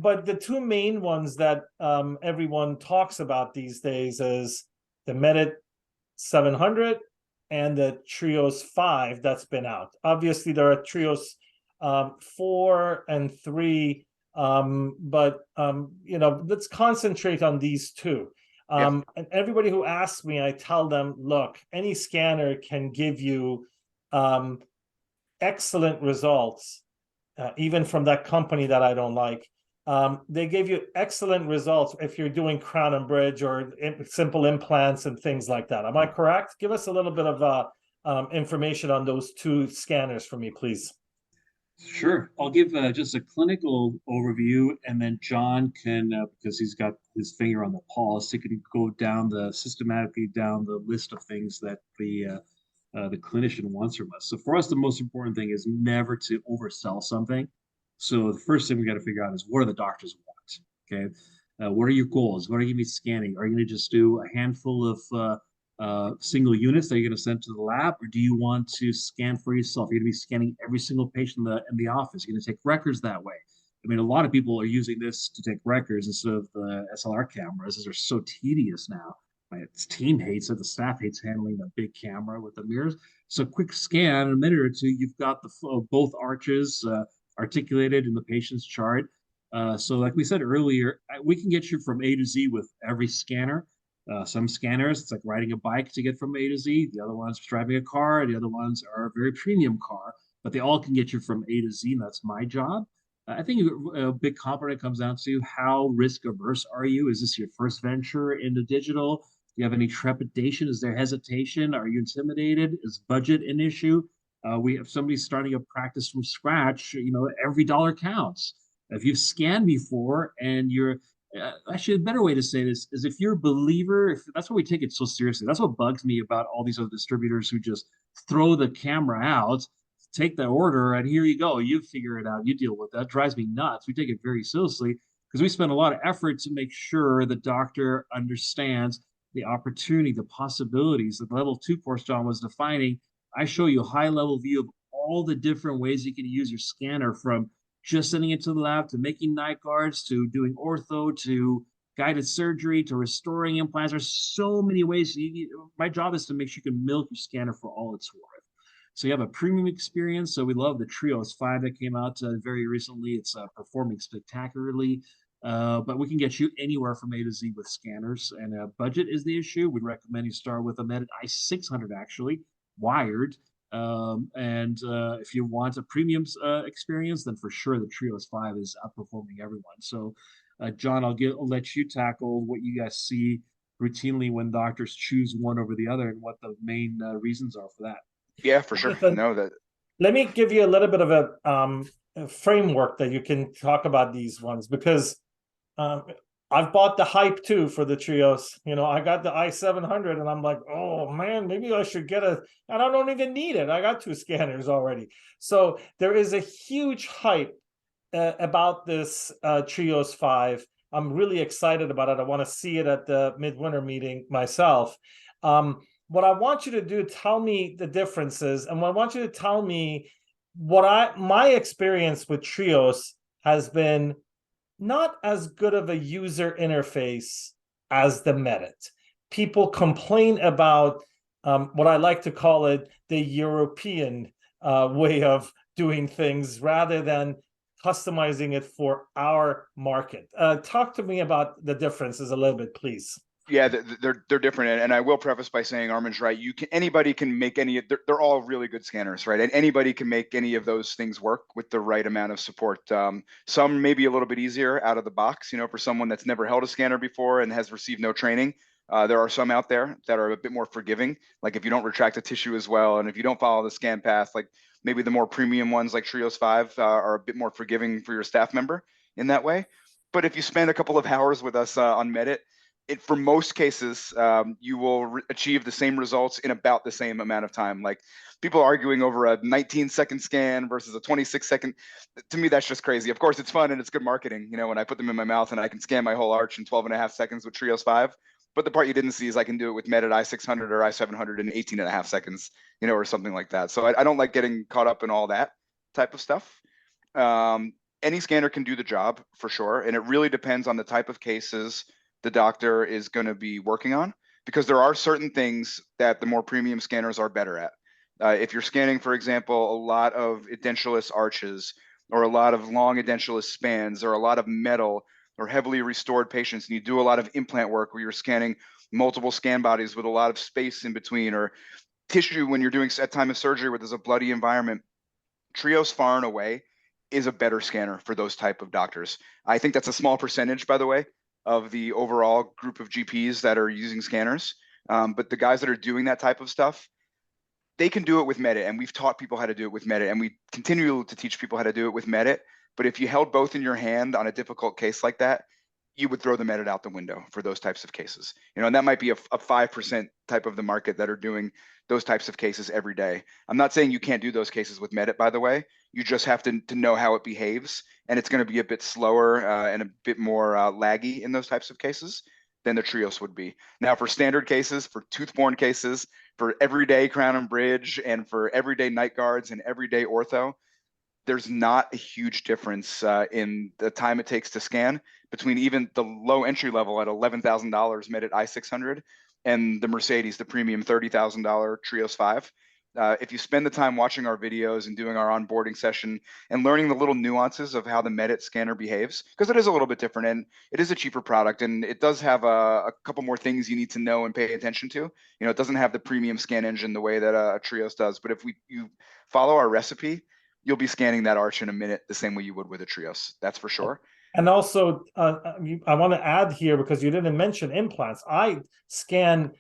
but the two main ones that everyone talks about these days is the Medit 700 and the Trios 5 that's been out. Obviously, there are Trios 4 and 3, but let's concentrate on these two. And everybody who asks me, I tell them, look, any scanner can give you excellent results, even from that company that I don't like. They give you excellent results if you're doing crown and bridge or simple implants and things like that. Am I correct? Give us a little bit of information on those two scanners for me, please. Sure. I'll give just a clinical overview, and then John can, because he's got his finger on the pulse, he can go systematically down the list of things that the clinician wants from us. So for us, the most important thing is never to oversell something. So the first thing we got to figure out is, what do the doctors want? Okay. What are your goals? What are you going to be scanning? Are you going to just do a handful of single units that you're going to send to the lab, or do you want to scan for yourself? You're going to be scanning every single patient in the office. You're going to take records that way. I mean, a lot of people are using this to take records instead of the SLR cameras. These are so tedious now. My team hates it. The staff hates handling the big camera with the mirrors. So quick scan, in a minute or two, you've got the flow of both arches articulated in the patient's chart. So like we said earlier, we can get you from A to Z with every scanner. Some scanners, it's like riding a bike to get from A to Z. The other ones driving a car. The other ones are a very premium car, but they all can get you from A to Z, and that's my job. I think a big component comes down to, how risk averse are you? Is this your first venture into digital? Do you have any trepidation? Is there hesitation? Are you intimidated? Is budget an issue? We have somebody starting a practice from scratch. Every dollar counts. If you've scanned before and you're actually, a better way to say this is, if you're a believer, that's why we take it so seriously. That's what bugs me about all these other distributors who just throw the camera out, take the order, and here you go. You figure it out. You deal with that. It drives me nuts. We take it very seriously because we spend a lot of effort to make sure the doctor understands the opportunity, the possibilities. The level 2 course John was defining, I show you a high level view of all the different ways you can use your scanner, from just sending it to the lab, to making night guards, to doing ortho, to guided surgery, to restoring implants. There's so many ways. My job is to make sure you can milk your scanner for all it's worth. So you have a premium experience. So we love the Trios 5 that came out very recently. It's performing spectacularly. But we can get you anywhere from A to Z with scanners, and budget is the issue. We'd recommend you start with a Medit i600, actually, wired. If you want a premium experience, then for sure the Trios 5 is outperforming everyone. So, John, I'll let you tackle what you guys see routinely when doctors choose one over the other, and what the main reasons are for that. Yeah, for sure. Let me give you a little bit of a framework that you can talk about these ones, because I've bought the hype too for the Trios. I got the i700 and I'm like, oh man, maybe I should get and I don't even need it. I got 2 scanners already. So there is a huge hype about this Trios 5. I'm really excited about it. I want to see it at the midwinter meeting myself. What I want you to do, tell me the differences, and what I want you to tell me my experience with Trios has been not as good of a user interface as the Medit. People complain about what I like to call it the European way of doing things, rather than customizing it for our market. Talk to me about the differences a little bit, please. Yeah, they're different, and I will preface by saying Armin's right. Anybody can make any. They're all really good scanners, right? And anybody can make any of those things work with the right amount of support. Some may be a little bit easier out of the box, for someone that's never held a scanner before and has received no training. There are some out there that are a bit more forgiving, like if you don't retract the tissue as well, and if you don't follow the scan path, like maybe the more premium ones like Trios 5 are a bit more forgiving for your staff member in that way. But if you spend a couple of hours with us on Medit, for most cases, you will achieve the same results in about the same amount of time. Like, people arguing over a 19-second scan versus a 26-second. To me, that's just crazy. Of course, it's fun and it's good marketing, when I put them in my mouth and I can scan my whole arch in 12.5 seconds with Trios 5. But the part you didn't see is I can do it with Medit i600 or i700 in 18.5 seconds, or something like that. So I don't like getting caught up in all that type of stuff. any scanner can do the job for sure. And it really depends on the type of cases the doctor is going to be working on, because there are certain things that the more premium scanners are better at. If you're scanning, for example, a lot of edentulous arches or a lot of long edentulous spans or a lot of metal or heavily restored patients, and you do a lot of implant work where you're scanning multiple scan bodies with a lot of space in between, or tissue when you're doing at time of surgery where there's a bloody environment, Trios far and away is a better scanner for those type of doctors. I think that's a small percentage, by the way, of the overall group of GPs that are using scanners. But the guys that are doing that type of stuff, they can do it with Medit, and we've taught people how to do it with Medit, and we continue to teach people how to do it with Medit. But if you held both in your hand on a difficult case like that, you would throw the Medit out the window for those types of cases. And that might be a 5% type of the market that are doing those types of cases every day. I'm not saying you can't do those cases with Medit, by the way. You just have to know how it behaves, and it's going to be a bit slower and a bit more laggy in those types of cases than the Trios would be. Now, for standard cases, for tooth-borne cases, for everyday crown and bridge, and for everyday night guards and everyday ortho, there's not a huge difference in the time it takes to scan between even the low entry level at $11,000 Medit i600 and the Mercedes, the premium $30,000 Trios 5. If you spend the time watching our videos and doing our onboarding session and learning the little nuances of how the Medit scanner behaves, because it is a little bit different and it is a cheaper product and it does have a couple more things you need to know and pay attention to. It doesn't have the premium scan engine the way that a Trios does, but if you follow our recipe, you'll be scanning that arch in a minute the same way you would with a Trios. That's for sure. And also, I want to add here, because you didn't mention implants. I scan,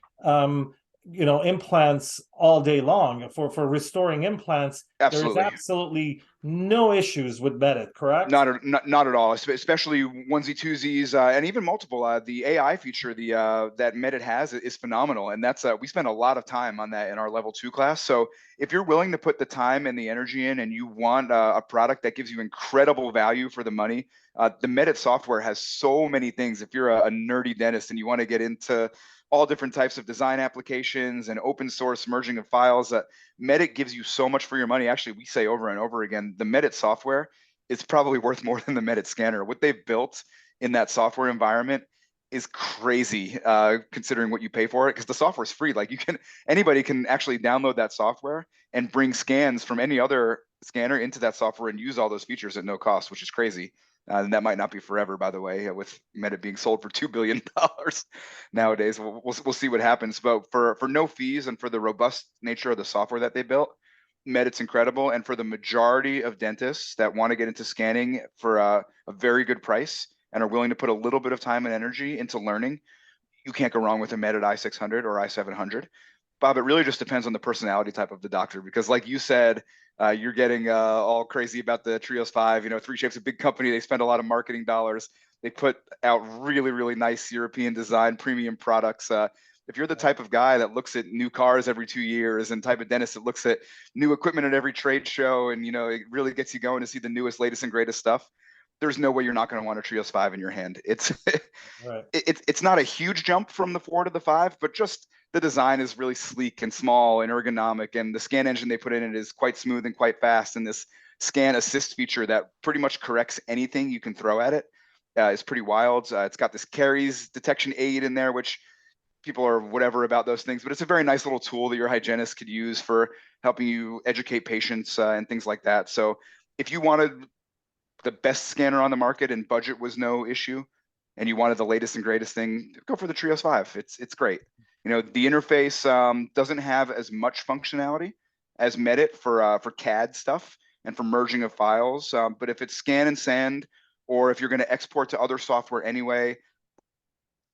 implants all day long for restoring implants. Absolutely. There is absolutely no issues with Medit, correct? Not at all, especially onesie twosies and even multiple. The AI feature that Medit has is phenomenal, and that's we spend a lot of time on that in our level 2 class. So if you're willing to put the time and the energy in, and you want a product that gives you incredible value for the money, the Medit software has so many things. If you're a nerdy dentist and you want to get into all different types of design applications and open source merging of files, Medit gives you so much for your money. Actually, we say over and over again, the Medit software is probably worth more than the Medit scanner. What they've built in that software environment is crazy, considering what you pay for it, because the software is free. Like anybody can actually download that software and bring scans from any other scanner into that software and use all those features at no cost, which is crazy. And that might not be forever, by the way, with Medit being sold for $2 billion nowadays. We'll see what happens. But for no fees and for the robust nature of the software that they built, Medit's incredible. And for the majority of dentists that want to get into scanning for a very good price and are willing to put a little bit of time and energy into learning, you can't go wrong with a Medit i600 or i700. Bob, it really just depends on the personality type of the doctor, because like you said, you're getting all crazy about the Trios 5. 3Shape's a big company. They spend a lot of marketing dollars. They put out really, really nice European design premium products. If you're the type of guy that looks at new cars every 2 years and type of dentist that looks at new equipment at every trade show, and it really gets you going to see the newest, latest, and greatest stuff, there's no way you're not going to want a Trios 5 in your hand. It's right. It's not a huge jump from the 4 to the 5, but just the design is really sleek and small and ergonomic, and the scan engine they put in it is quite smooth and quite fast. And this scan assist feature that pretty much corrects anything you can throw at it is pretty wild. It's got this caries detection aid in there, which people are whatever about those things, but it's a very nice little tool that your hygienist could use for helping you educate patients and things like that. So if you wanted the best scanner on the market and budget was no issue, and you wanted the latest and greatest thing, go for the Trios 5. It's great. The interface doesn't have as much functionality as Medit for CAD stuff and for merging of files. But if it's scan and send, or if you're going to export to other software anyway,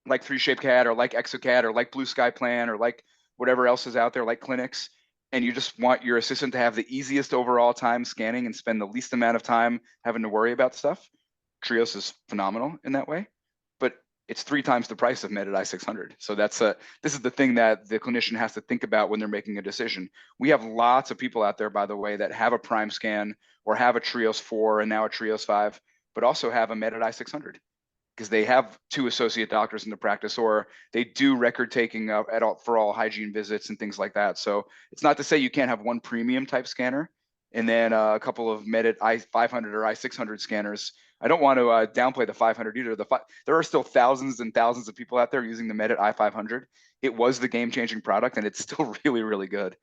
like 3Shape CAD or like ExoCAD or like Blue Sky Plan or like whatever else is out there, like Clinics, and you just want your assistant to have the easiest overall time scanning and spend the least amount of time having to worry about stuff, Trios is phenomenal in that way. But it's 3 times the price of Medit i600. So this is the thing that the clinician has to think about when they're making a decision. We have lots of people out there, by the way, that have a Prime Scan or have a Trios 4 and now a Trios 5, but also have a Medit i600 because they have 2 associate doctors in the practice, or they do record taking for all hygiene visits and things like that. So it's not to say you can't have one premium type scanner and then a couple of Medit i500 or i600 scanners. I don't want to downplay the 500 either. There are still thousands and thousands of people out there using the Medit i500. It was the game-changing product, and it's still really, really good.